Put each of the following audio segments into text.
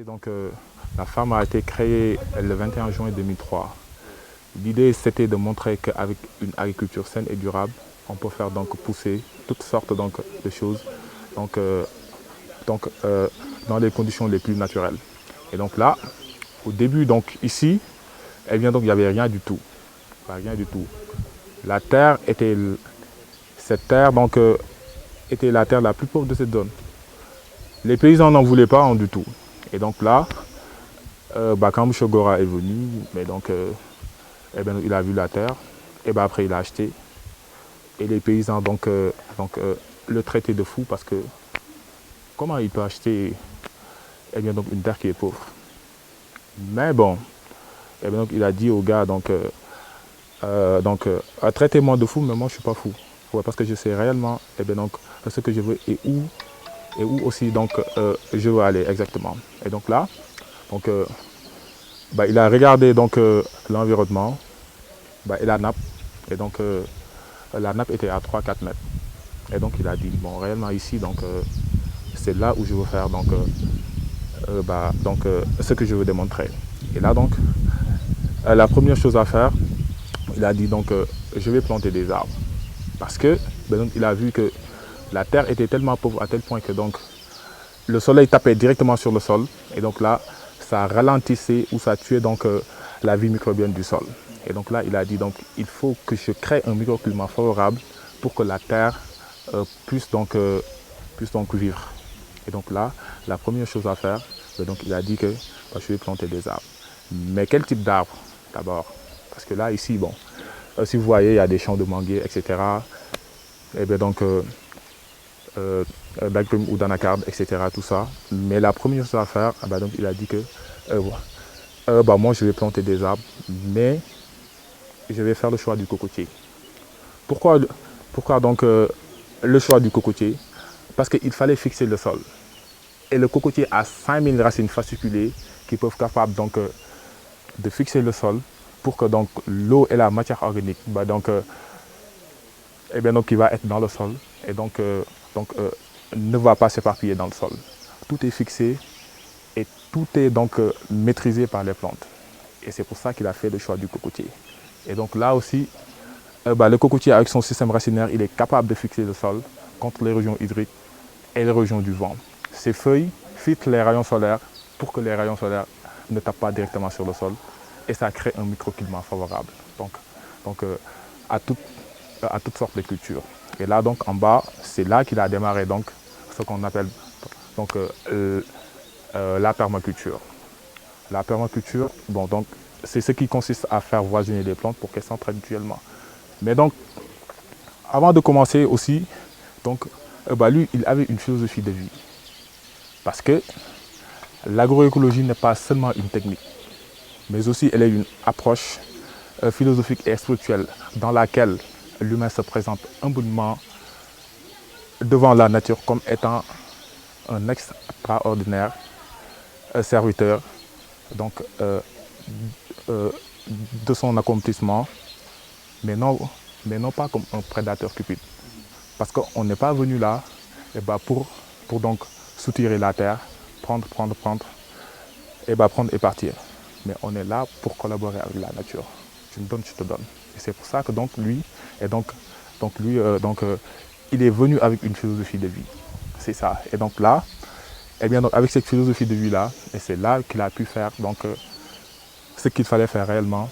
Donc, la ferme a été créée le 21 juin 2003. L'idée, c'était de montrer qu'avec une agriculture saine et durable, on peut faire donc pousser toutes sortes donc, de choses donc, donc, dans les conditions les plus naturelles. Et donc là, au début, donc ici, eh bien, donc, il n'y avait rien du tout. Rien du tout. La terre était, cette terre donc, était la terre la plus pauvre de cette zone. Les paysans n'en voulaient pas du tout. Et donc là, quand M. Gora est venu, mais donc, eh bien, il a vu la terre, et ben après il a acheté. Et les paysans le traitaient de fou parce que comment il peut acheter eh bien, donc, une terre qui est pauvre. Mais bon, eh bien, donc, il a dit au gars, traitez-moi de fou, mais moi je ne suis pas fou. Ouais, parce que je sais réellement eh bien, donc, ce que je veux et où aussi donc, je veux aller exactement. Et donc là, donc, il a regardé donc, l'environnement et la nappe. Et donc la nappe était à 3-4 mètres. Et donc il a dit, bon réellement ici, donc c'est là où je veux faire ce que je veux démontrer. Et là donc, la première chose à faire, il a dit donc je vais planter des arbres. Parce que donc, il a vu que la terre était tellement pauvre à tel point que donc le soleil tapait directement sur le sol. Et donc là, ça ralentissait ou ça tuait donc la vie microbienne du sol. Et donc là, il a dit donc il faut que je crée un microclimat favorable pour que la terre puisse donc vivre. Et donc là, la première chose à faire, donc il a dit que je vais planter des arbres. Mais quel type d'arbres d'abord? Parce que là, ici, bon, si vous voyez, il y a des champs de manguiers, etc. Et bien donc, d'agrumes ou d'anacardes, etc. Tout ça. Mais la première chose à faire, donc, il a dit que moi, je vais planter des arbres, mais je vais faire le choix du cocotier. Pourquoi donc le choix du cocotier? Parce qu'il fallait fixer le sol. Et le cocotier a 5000 racines fasciculées qui peuvent être capables donc, de fixer le sol pour que donc, l'eau et la matière organique qui va être dans le sol et ne va pas s'éparpiller dans le sol. Tout est fixé et tout est donc maîtrisé par les plantes. Et c'est pour ça qu'il a fait le choix du cocotier. Et donc là aussi, le cocotier avec son système racinaire, il est capable de fixer le sol contre l'érosion hydrique et l'érosion du vent. Ses feuilles filtrent les rayons solaires pour que les rayons solaires ne tapent pas directement sur le sol et ça crée un microclimat favorable à toutes sortes de cultures. Et là donc en bas, c'est là qu'il a démarré donc ce qu'on appelle la permaculture. La permaculture, c'est ce qui consiste à faire voisiner les plantes pour qu'elles s'entraident mutuellement. Mais donc, avant de commencer aussi, lui, il avait une philosophie de vie. Parce que l'agroécologie n'est pas seulement une technique, mais aussi elle est une approche philosophique et spirituelle dans laquelle l'humain se présente humblement devant la nature comme étant un extraordinaire serviteur de son accomplissement, mais non pas comme un prédateur cupide. Parce qu'on n'est pas venu là pour donc soutirer la terre, prendre, prendre et partir. Mais on est là pour collaborer avec la nature. Tu me donnes, je te donne. Et c'est pour ça que donc lui, il est venu avec une philosophie de vie. C'est ça. Et donc là, avec cette philosophie de vie-là, et c'est là qu'il a pu faire ce qu'il fallait faire réellement,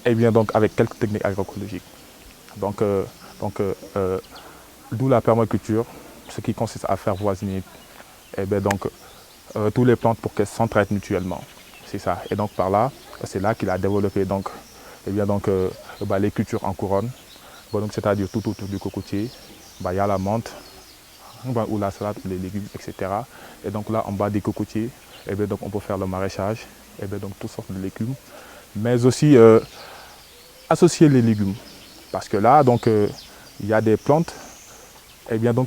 avec quelques techniques agroécologiques. D'où la permaculture, ce qui consiste à faire voisiner tous les plantes pour qu'elles s'entraident mutuellement. C'est ça. Et donc par là, c'est là qu'il a développé les cultures en couronne, c'est-à-dire tout autour du cocotier. Il y a la menthe, ou la salade, les légumes, etc. Et donc là, en bas des cocotiers, on peut faire le maraîchage, toutes sortes de légumes. Mais aussi associer les légumes. Parce que là, il y a des plantes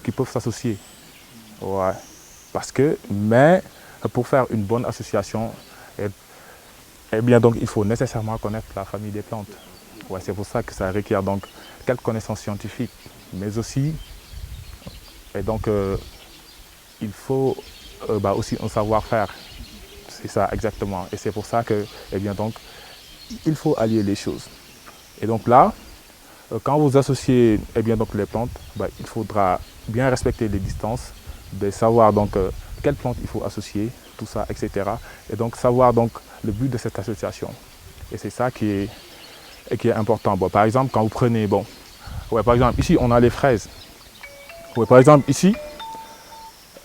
qui peuvent s'associer. Ouais. Mais pour faire une bonne association, il faut nécessairement connaître la famille des plantes. Ouais, c'est pour ça que ça requiert donc quelques connaissances scientifiques, mais aussi il faut aussi un savoir-faire. C'est ça, exactement. Et c'est pour ça que, eh bien donc, il faut allier les choses. Et donc là, quand vous associez eh bien, donc, les plantes, il faudra bien respecter les distances, de savoir donc quelles plantes il faut associer, tout ça, etc. Et donc savoir donc le but de cette association. Et c'est ça qui est important. Bon, par exemple, quand vous prenez, par exemple, ici on a les fraises. Ouais, par exemple, ici,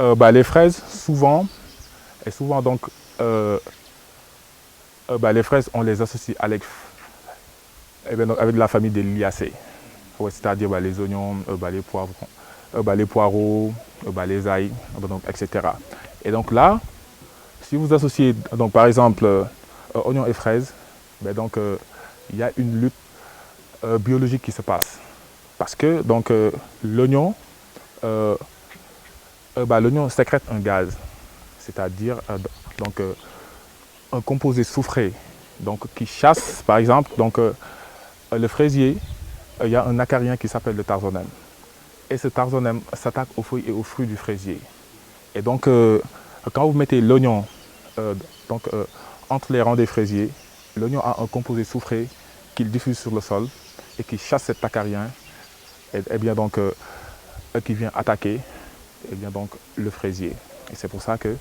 les fraises, souvent donc, les fraises, on les associe avec la famille des Liliacées. Ouais, c'est-à-dire les oignons, les poivrons, les poireaux, les ails, donc, etc. Et donc là, si vous associez, donc, par exemple, oignons et fraises, il y a une lutte biologique qui se passe. Parce que donc, l'oignon sécrète un gaz, c'est-à-dire un composé soufré donc, qui chasse, par exemple, donc, le fraisier, il y a un acarien qui s'appelle le tarsonème. Et ce tarsonème s'attaque aux feuilles et aux fruits du fraisier. Et donc, quand vous mettez l'oignon entre les rangs des fraisiers, l'oignon a un composé soufré qu'il diffuse sur le sol et qui chasse cet acarien et bien donc, qui vient attaquer le fraisier. Et c'est pour ça que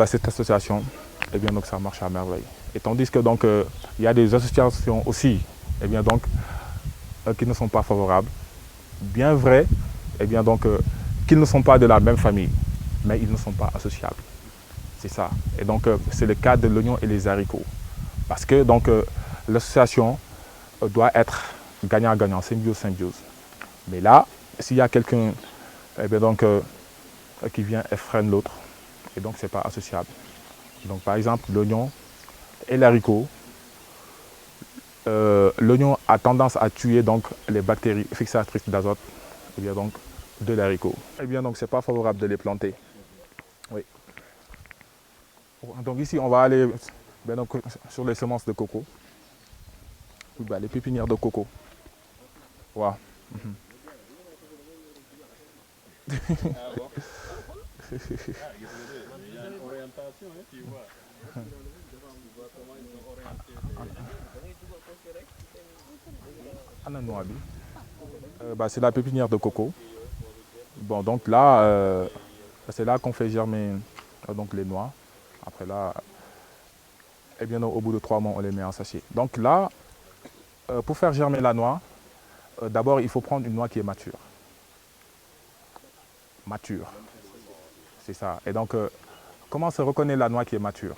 cette association, donc, ça marche à merveille. Et tandis que donc, il y a des associations aussi qui ne sont pas favorables, bien vrai, qu'ils ne sont pas de la même famille, mais ils ne sont pas associables. C'est ça. Et donc, c'est le cas de l'oignon et les haricots. Parce que donc, l'association doit être gagnant-gagnant, symbiose-symbiose. Mais là, s'il y a quelqu'un qui vient et freine l'autre, et donc, ce n'est pas associable. Donc, par exemple, l'oignon et l'haricot, l'oignon a tendance à tuer donc, les bactéries fixatrices d'azote de l'haricot. Eh bien, donc, ce n'est pas favorable de les planter. Oui. Donc, ici, on va aller sur les semences de coco. Les pépinières de coco. Wow. C'est la pépinière de coco. Bon, donc là, c'est là qu'on fait germer donc les noix. Après là, au bout de 3 mois, on les met en sachet. Donc là, pour faire germer la noix, d'abord, il faut prendre une noix qui est mature. Mature, c'est ça. Et donc, comment se reconnaît la noix qui est mature?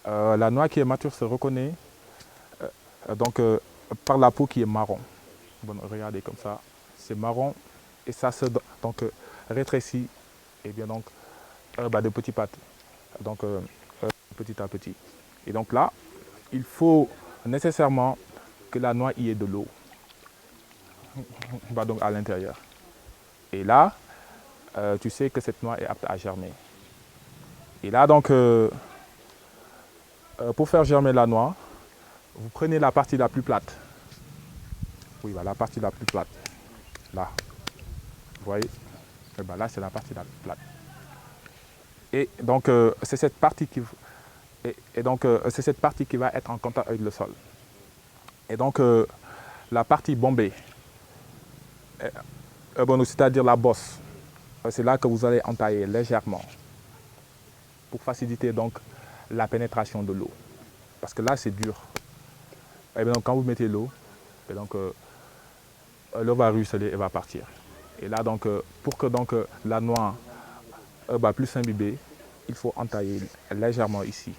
La noix qui est mature se reconnaît par la peau qui est marron. Bon, regardez comme ça, c'est marron et ça se rétrécit et bien donc de petits pas, donc petit à petit. Et donc là, il faut nécessairement que la noix y ait de l'eau donc à l'intérieur. Et là, tu sais que cette noix est apte à germer. Et là donc, pour faire germer la noix, vous prenez la partie la plus plate. Oui, la partie la plus plate. Là. Vous voyez? Là, c'est la partie la plus plate. Et donc, c'est cette partie c'est cette partie qui va être en contact avec le sol. Et donc, la partie bombée, c'est-à-dire la bosse, c'est là que vous allez entailler légèrement pour faciliter donc la pénétration de l'eau. Parce que là, c'est dur. Et donc, quand vous mettez l'eau, l'eau va ruisseler et va partir. Et là, donc, pour que donc, la noix plus s'imbibée, il faut entailler légèrement ici.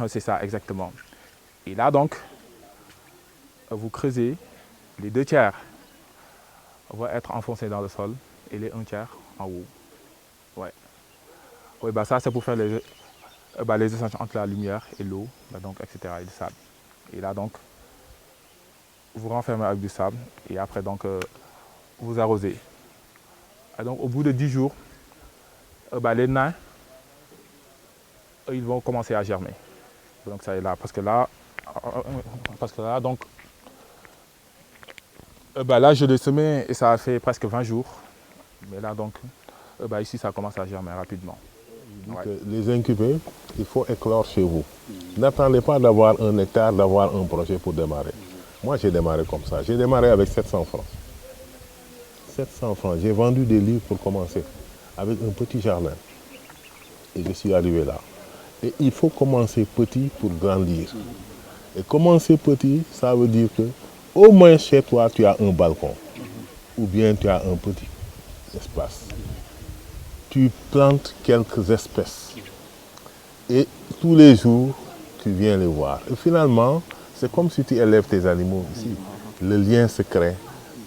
C'est ça, exactement. Et là, donc, vous creusez, les 2 tiers vont être enfoncés dans le sol et les 1 tiers en haut. Ouais. Oui, ça, c'est pour faire les échanges entre la lumière et l'eau, etc. et le sable. Et là, donc, vous renfermez avec du sable et après, donc, vous arrosez. Et donc, au bout de 10 jours, les nains, ils vont commencer à germer. Donc, ça est là. Parce que là, donc, là, je l'ai semé et ça a fait presque 20 jours. Mais là, donc, ici, ça commence à germer rapidement. que les incubés, il faut éclore chez vous. N'attendez pas d'avoir un hectare, d'avoir un projet pour démarrer. Moi, j'ai démarré comme ça. J'ai démarré avec 700 francs. 700 francs. J'ai vendu des livres pour commencer, avec un petit jardin. Et je suis arrivé là. Et il faut commencer petit pour grandir. Et commencer petit, ça veut dire que au moins chez toi, tu as un balcon. Ou bien tu as un petit espace. Tu plantes quelques espèces. Et tous les jours, tu viens les voir. Et finalement, c'est comme si tu élèves tes animaux ici. Le lien se crée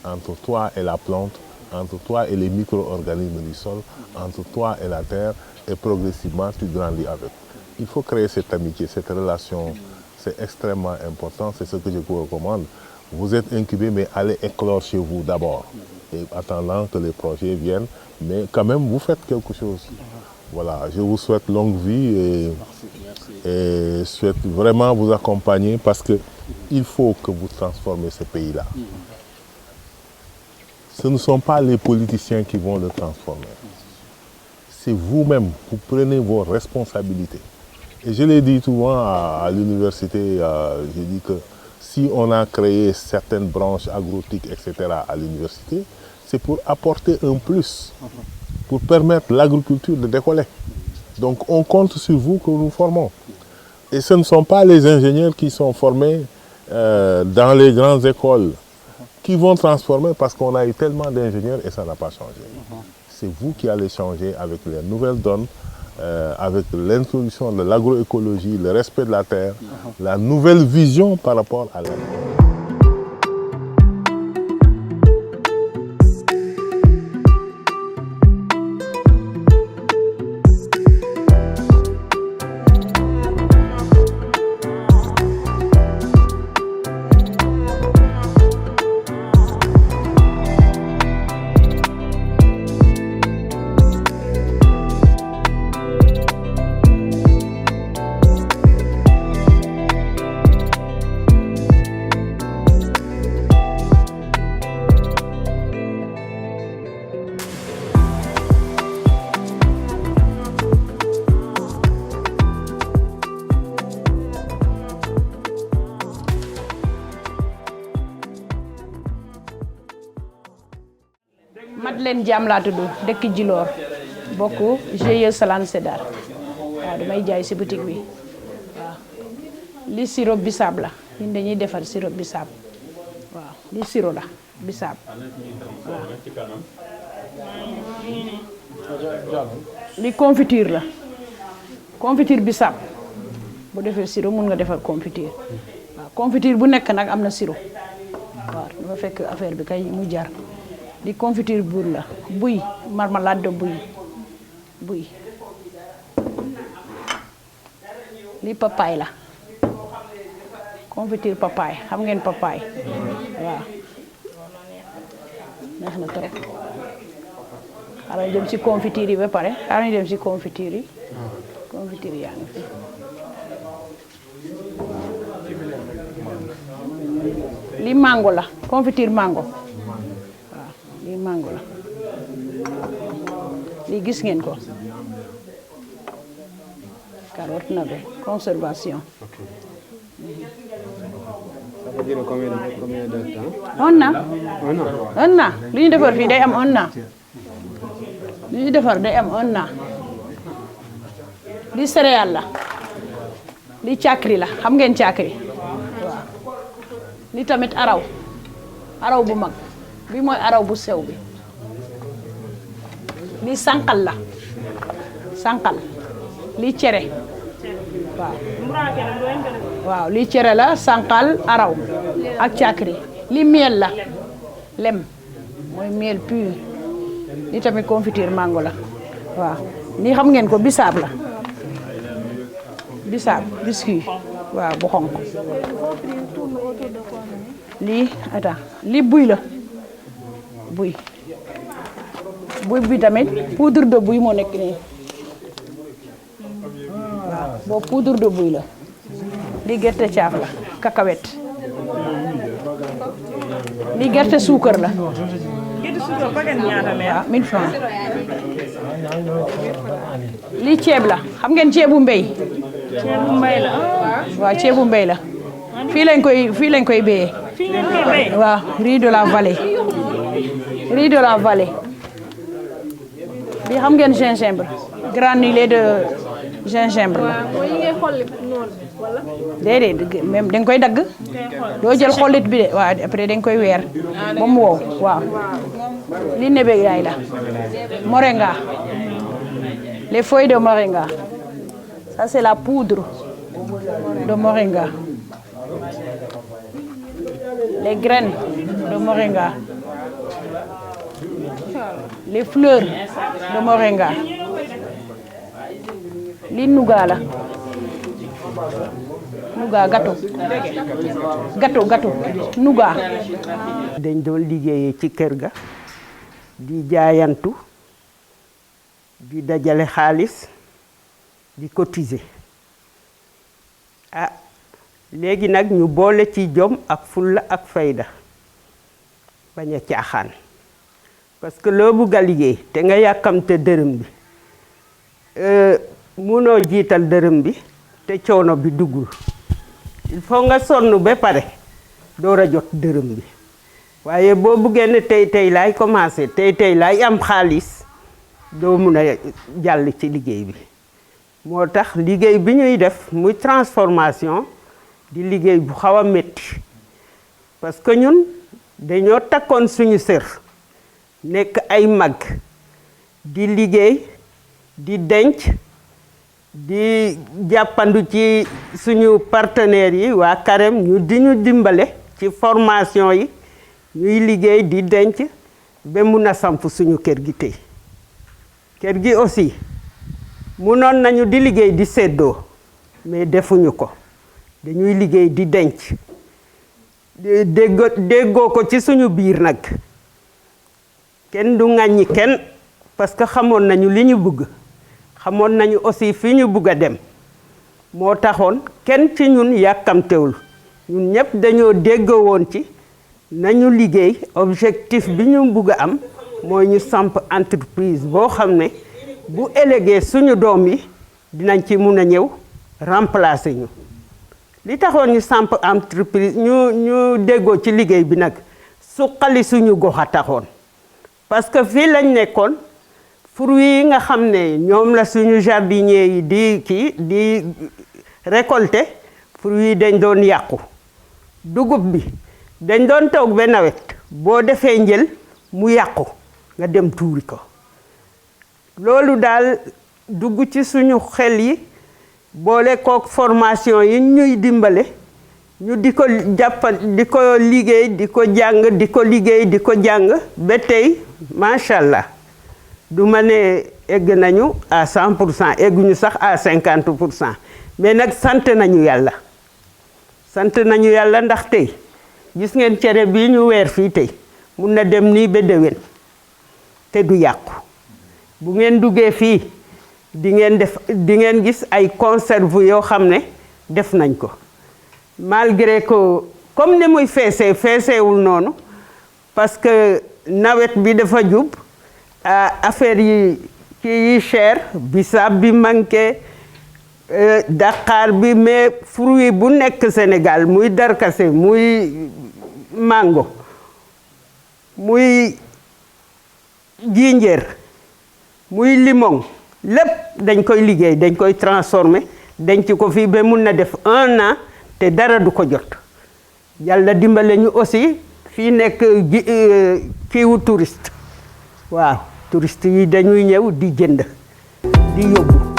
entre toi et la plante, entre toi et les micro-organismes du sol, entre toi et la terre, et progressivement, tu grandis avec. Il faut créer cette amitié, cette relation. C'est extrêmement important, c'est ce que je vous recommande. Vous êtes incubé, mais allez éclore chez vous d'abord. Et attendant que les projets viennent, mais quand même, vous faites quelque chose. Voilà, je vous souhaite longue vie et souhaite vraiment vous accompagner parce qu'il faut que vous transformez ce pays-là. Ce ne sont pas les politiciens qui vont le transformer. C'est vous-même, vous prenez vos responsabilités. Et je l'ai dit souvent à l'université, j'ai dit que si on a créé certaines branches agrotiques, etc. à l'université, c'est pour apporter un plus, pour permettre l'agriculture de décoller. Donc on compte sur vous que nous formons. Et ce ne sont pas les ingénieurs qui sont formés dans les grandes écoles qui vont transformer parce qu'on a eu tellement d'ingénieurs et ça n'a pas changé. C'est vous qui allez changer avec les nouvelles donnes, avec l'introduction de l'agroécologie, le respect de la terre, la nouvelle vision par rapport à l'agriculture. Madeleine Diam laa tudd dëkk Djilor bokk GIE Salane Sédar waaw damay jaay si boutique bi waaw li sirop bisaab la ñun dañuy defar sirop bisaab waaw li sirop la bisaab waaw li confiture la confiture bisaab bu defee sirop mun nga defar confiture waaw confiture bu nekk nag am na sirop waaw dafa fekk affaire bi kay mu jar li confiture buur la buy marmelade de buy li papaye la confiture papaye xam ngeen papaye waaw neex na trop xaaral dem ci confiture yi ba pare xaaral ñu dem ci confiture yi yaa ngi fi li mango la confiture mango lii mango la lii gis ngeen ko carotte navet conservation. Ça veut dire combien de temps? Un an li ñu defar fii day am un an li ñu defar day am un an li céréale la li càkkri la xam ngeen càkkri waaw li tamit araw bu mag bi mooy araw bu sew bi lii sànqal la sànqal lii cere waaw lii cere la sànqal araw ak càkkri lii miel la lem mooy miel pur lii tamit confiture mango la waaw lii xam ngeen ko bisaab la bisaab biscuit waaw bu xonq lii lii buy la buy bi tamit poudre de buy moo nekk nii waaw boobu poudre de buy la lii gerte caaf la cacahuète lii gerte suukar la gerte suukar paquet ñaata la? waaw 1000 francs lii ceeb la xam ngeen ceebu mbéy. ceebu mbay la. waaw ceebu mbéy la. fii lañ koy béyee. fii ngeen koy béy. waaw riz de la vallée. riz de la vallée. bi xam ngeen gingembre. granulé de gingembre la. waaw yi ngay xolli noonu wala. déedéet même da nga koy dagg. doo jël xollit bi de waaw après da nga koy weer ba mu wow waaw. li nebedaay la. moringa. les feuilles de moringa. Ça c'est la poudre de moringa. Les graines de moringa. Les fleurs de moringa. Li nougat la. Nougat gâteau nougat. dañ doon liggéeyee ci kër ga di jaayantu di dajale xaalis di cotiser léegi nag ñu boole ci jom ak fulla ak fayda bañ a caaxaan parce que loo bugg a liggéey te nga yàkkamte dërëm bi munoo jiital dërëm bi te coono bi duggul il faut nga sonn ba pare door a jot dërëm bi waaye boo buggee ne tey laay commencé tey laay am xaalis doo mun a jàll ci liggéey bi moo tax liggéey bi ñuy def muy transformation di liggéey bu xaw a métti parce que ñun dañoo takkoon suñu sër nekk ay mag di liggéey di denc di jàppandu ci suñu partenaires yi waa Carême ñu di ñu dimbale ci formation yi ñuy liggéey di denc ba mun a samp suñu kër gi tey kër gi aussi munoon nañu di liggéey di séddoo mais defuñu ko dañuy liggéey di denc déggoo ko ci suñu biir nag kenn du ŋàññi kenn parce que xamoon nañu li ñu bëgg xamoon nañu aussi fi ñu bëgg a dem moo taxoon kenn ci ñun yàkkamtewul ñun ñëpp dañoo déggoo woon ci nañu liggéey objectif bi ñu bëgg a am mooy ñu samp entreprise boo xam ne bu ëllëgee suñu doom yi dinañ ci mun a ñëw remplacer ñu li taxoon ñu samp entreprise ñu déggoo ci liggéey bi nag suqali suñu gox a taxoon parce que fii lañ nekkoon fruits yi nga xam ne ñoom la suñu jardinier yi di récolter fruits yi dañ doon yàqu dugub bi dañ doon toog ba nawet boo defee njël mu yàqu nga dem tuuri ko loolu daal dugg ci suñu xel yi boole kook formation yi ñuy dimbale ñu di ko di ko liggéey di ko jàng di ko liggéey di ko jàng ba tey macha allah du ma ne egg nañu à 100% egguñu sax à 50% mais nag sant nañu yàlla ndax tey gis ngeen cere bii ñu weer fii tey mun na dem nii ba déwén te du yàqu bu ngeen duggee fii di ngeen gis ay conserve yoo xam ne def nañ ko malgré que comme ni muy feeseewul noonu parce que nawet bi dafa jub affaire yi kii yi cher bisaab bi manqué Dakar bi mais fruit bu nekk Sénégal muy darkase muy mango muy jinjeer muy limon lépp dañ koy liggéey dañ koy transformer denc ko fii ba mun na def 1 an te dara du ko jot yàlla dimbale ñu aussi fii nekk kiiwu touriste waaw touriste yi dañuy ñëw di jënd di yóbbu